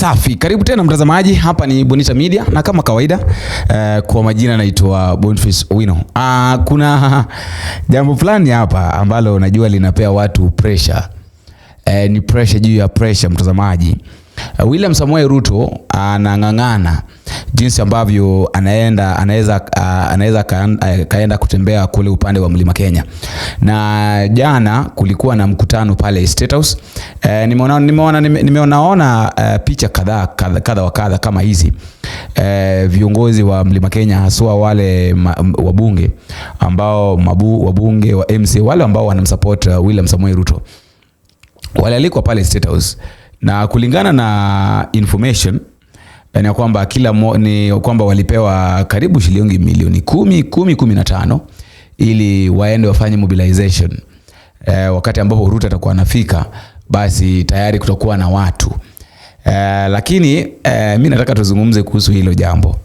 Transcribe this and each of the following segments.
Safi, karibu tena mtazamaji, hapa ni Bonita Media na kama kawaida kwa majina naitwa Boniface Owino. Kuna jambo fulani hapa ambalo najua linapea watu pressure. Ni pressure juu ya pressure mtazamaji. William Samoei Ruto anang'ang'ana jinsi ambavyo anaweza kaenda kutembea kule upande wa Mlima Kenya. Na jana kulikuwa na mkutano pale State House. Nimeona picha kadha wa kadha kama hizi. Viongozi wa Mlima Kenya haswa wale wabunge ambao wabunge wa MC wale ambao wanamsupport William Samoei Ruto. Wale alikuwa pale State House. Na kulingana na information ni kwamba kwamba walipewa karibu shilingi milioni 15 ili waende wafanye mobilization. Wakati ambapo Ruto atakuwa anafika, basi tayari kutakuwa na watu. Lakini mimi nataka tuzungumze kuhusu hilo jambo.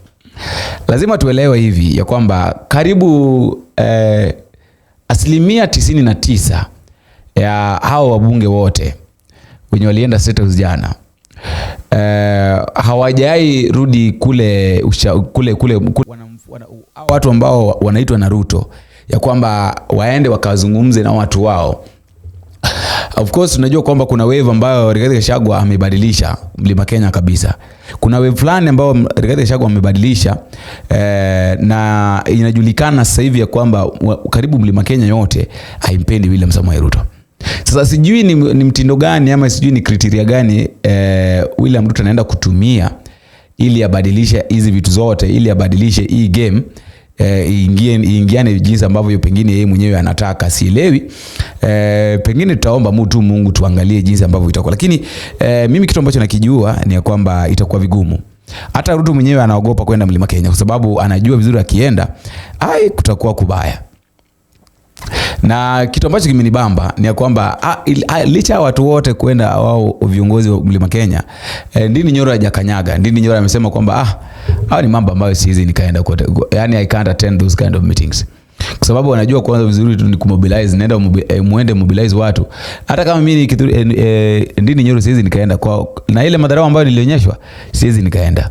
Lazima tuelewe hivi ya kwamba karibu 99% ya hao wabunge wote wenye walienda State House jana hawajai rudi kule watu ambao wanaitwa na Ruto ya kwamba waende wakazungumze na watu wao. Of course tunajua kwamba kuna wave ambayo Rigathi Gachagua amebadilisha Mlima Kenya kabisa. Kuna wave fulani ambayo Rigathi Gachagua amebadilisha na inajulikana sasa hivi ya kwamba karibu Mlima Kenya yote haimpendi William Samoei Ruto. Sasa sijui ni mtindo gani ama sijui ni criteria gani William Ruto anaenda kutumia ili abadilishe hizi vitu zote, ili abadilishe hii game ingiane jinsi ambavyo pengine yeye mwenyewe anataka, sielewi. Pengine tutaomba Mungu tuangalie jinsi ambavyo itakuwa. Lakini mimi kitu ambacho nakijua ni kwamba itakuwa vigumu. Hata Ruto mwenyewe anaogopa kwenda Mlima Kenya kwa sababu anajua vizuri akienda kutakuwa kubaya. Na kitu ambacho kimenibamba ni kwamba licha watu wote kwenda wao viongozi wa Mlima Kenya, Ndini Nyoro hajakanyaga. Ndini Nyoro amesema kwamba hao ni mambo ambayo siwezi nikaenda kote. Yani I can't attend those kind of meetings. Kwa sababu wanajua kwanza vizuri tu ni kumobilize, naenda muende mobilize watu. Hata kama mimi Ndini Nyoro siwezi nikaenda kwa na ile madharau ambayo nilionyeshwa, siwezi nikaenda.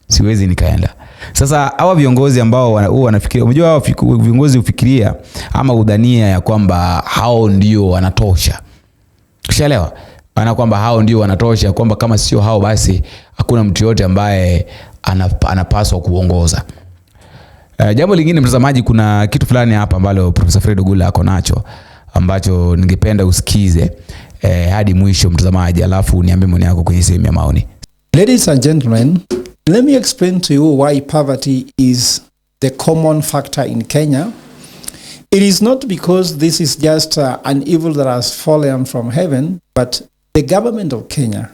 Siwezi nikaenda. Sasa hawa viongozi ambao wanafikiria, unajua hawa viongozi ufikiria ama udhania ya kwamba hao ndio wanatosha. Ushaelewa? Maana kwamba hao ndio wanatosha, kwamba kama sio hao basi hakuna mtu yote ambaye anapaswa kuongoza. Jambo lingine mtazamaji, kuna kitu fulani hapa ambalo Professor Fred Ogula ako nacho ambacho ningependa usikize hadi mwisho mtazamaji, alafu niambie maoni yako kwenye sehemu ya maoni. Ladies and gentlemen, let me explain to you why poverty is the common factor in Kenya. It is not because this is just an evil that has fallen from heaven, but the government of Kenya,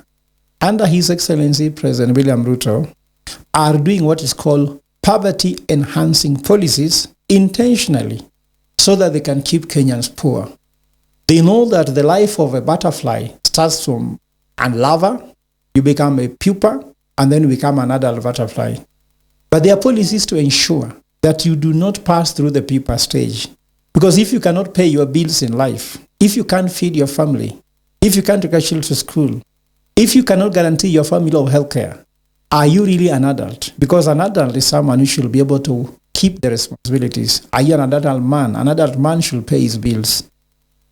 under His Excellency President William Ruto, are doing what is called poverty-enhancing policies intentionally so that they can keep Kenyans poor. They know that the life of a butterfly starts from a larva, you become a pupa, and then become an adult butterfly. But their policy is to ensure that you do not pass through the pupa stage. Because if you cannot pay your bills in life, if you can't feed your family, if you can't take your children to school, if you cannot guarantee your family of healthcare, are you really an adult? Because an adult is someone who should be able to keep the responsibilities. Are you an adult man? An adult man should pay his bills.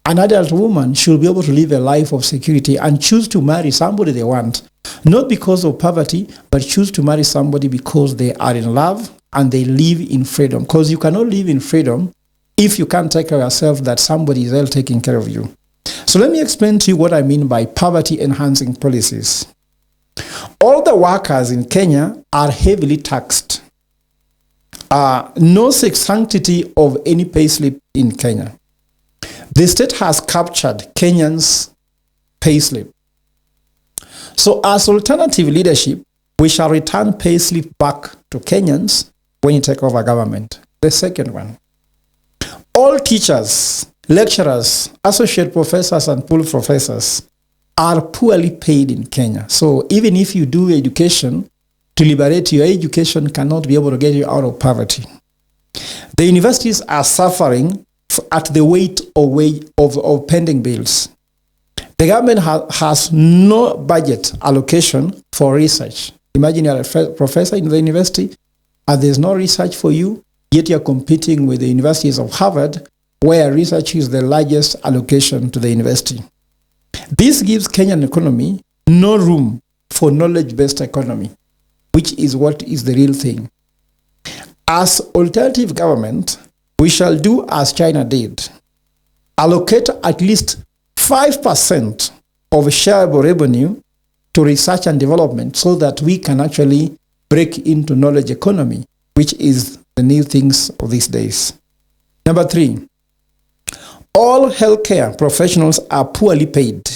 An adult woman should be able to live a life of security and choose to marry somebody they want. Not because of poverty, but choose to marry somebody because they are in love and they live in freedom. Because you cannot live in freedom if you can't take care of yourself, that somebody is else taking care of you. So let me explain to you what I mean by poverty-enhancing policies. All the workers in Kenya are heavily taxed. No sanctity of any payslip in Kenya. The state has captured Kenyans' payslip. So as alternative leadership, we shall return payslip back to Kenyans when you take over government. The second one, all teachers, lecturers, associate professors, and full professors are poorly paid in Kenya. So even if you do education to liberate your education cannot be able to get you out of poverty. The universities are suffering at the weight of pending bills. The government has no budget allocation for research. Imagine you're a professor in the university and there's no research for you, yet you're competing with the universities of Harvard, where research is the largest allocation to the university. This gives Kenyan economy no room for knowledge-based economy, which is what is the real thing. As alternative government, we shall do as China did. Allocate at least 5% of shareable revenue to research and development so that we can actually break into knowledge economy, which is the new things of these days. Number 3, all healthcare professionals are poorly paid.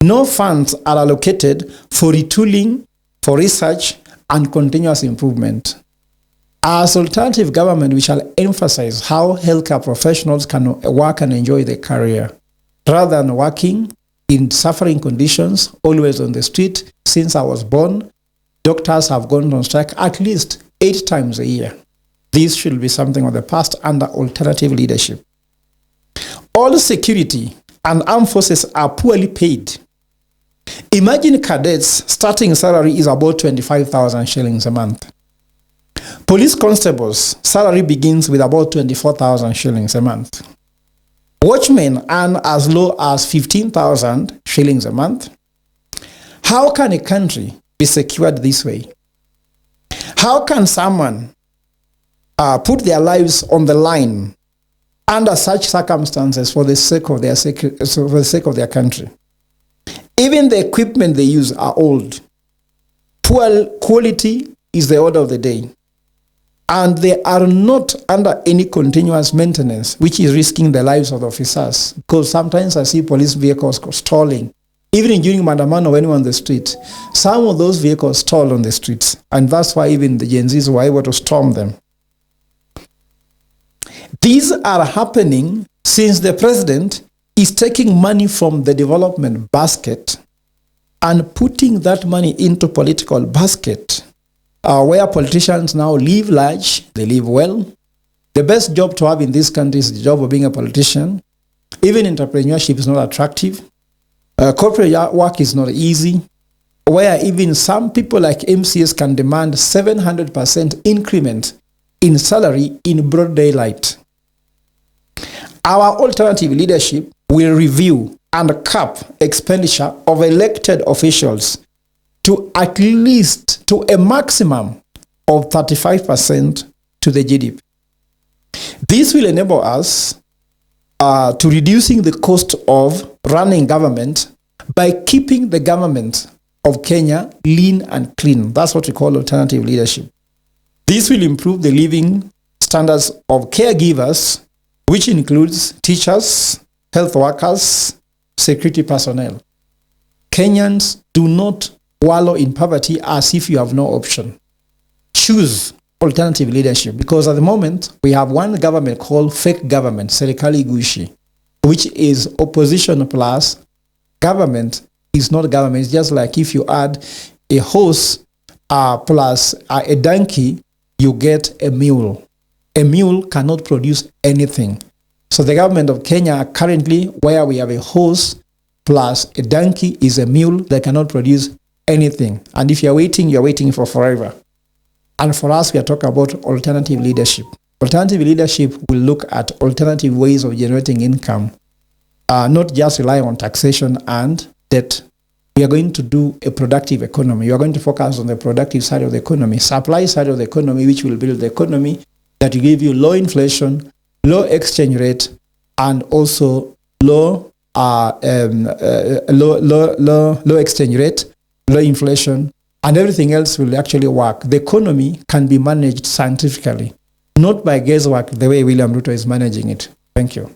No funds are allocated for retooling, for research, and continuous improvement. As alternative government, we shall emphasize how healthcare professionals can work and enjoy their career, rather than working in suffering conditions, always on the street. Since I was born, doctors have gone on strike at least 8 times a year. This should be something of the past under alternative leadership. All security and armed forces are poorly paid. Imagine cadets' starting salary is about 25,000 shillings a month. Police constables' salary begins with about 24,000 shillings a month. Watchmen earn as low as 15,000 shillings a month. How can a country be secured this way? How can someone put their lives on the line under such circumstances for the sake of their country? Even the equipment they use are old. Poor quality is the order of the day. And they are not under any continuous maintenance, which is risking the lives of the officers. Because sometimes I see police vehicles stalling. Even during Mandamano, when we're on the street, some of those vehicles stall on the streets. And that's why even the Gen Zs were able to storm them. These are happening since the president is taking money from the development basket and putting that money into political basket, where politicians now live large, they live well. The best job to have in this country is the job of being a politician. Even entrepreneurship is not attractive. Corporate work is not easy, where even some people like MCS can demand 700% increment in salary in broad daylight. Our alternative leadership will review and cap expenditure of elected officials to at least to a maximum of 35% to the GDP. This will enable us to reducing the cost of running government by keeping the government of Kenya lean and clean. That's what we call alternative leadership. This will improve the living standards of caregivers, which includes teachers, health workers, security personnel. Kenyans do not wallow in poverty as if you have no option. Choose alternative leadership, because at the moment we have one government called fake government, Serikali Gushi, which is opposition plus government is not government. It's just like if you add a horse plus a donkey, you get a mule. A mule cannot produce anything. So the government of Kenya currently, where we have a horse plus a donkey is a mule that cannot produce anything. And if you're waiting for forever. And for us, we are talking about alternative leadership. Alternative leadership will look at alternative ways of generating income, not just rely on taxation and debt. We are going to do a productive economy. We are going to focus on the productive side of the economy, supply side of the economy, which will build the economy that will give you low inflation, low exchange rate, and also low exchange rate, low inflation, and everything else will actually work. The economy can be managed scientifically, not by guesswork the way William Ruto is managing it. Thank you.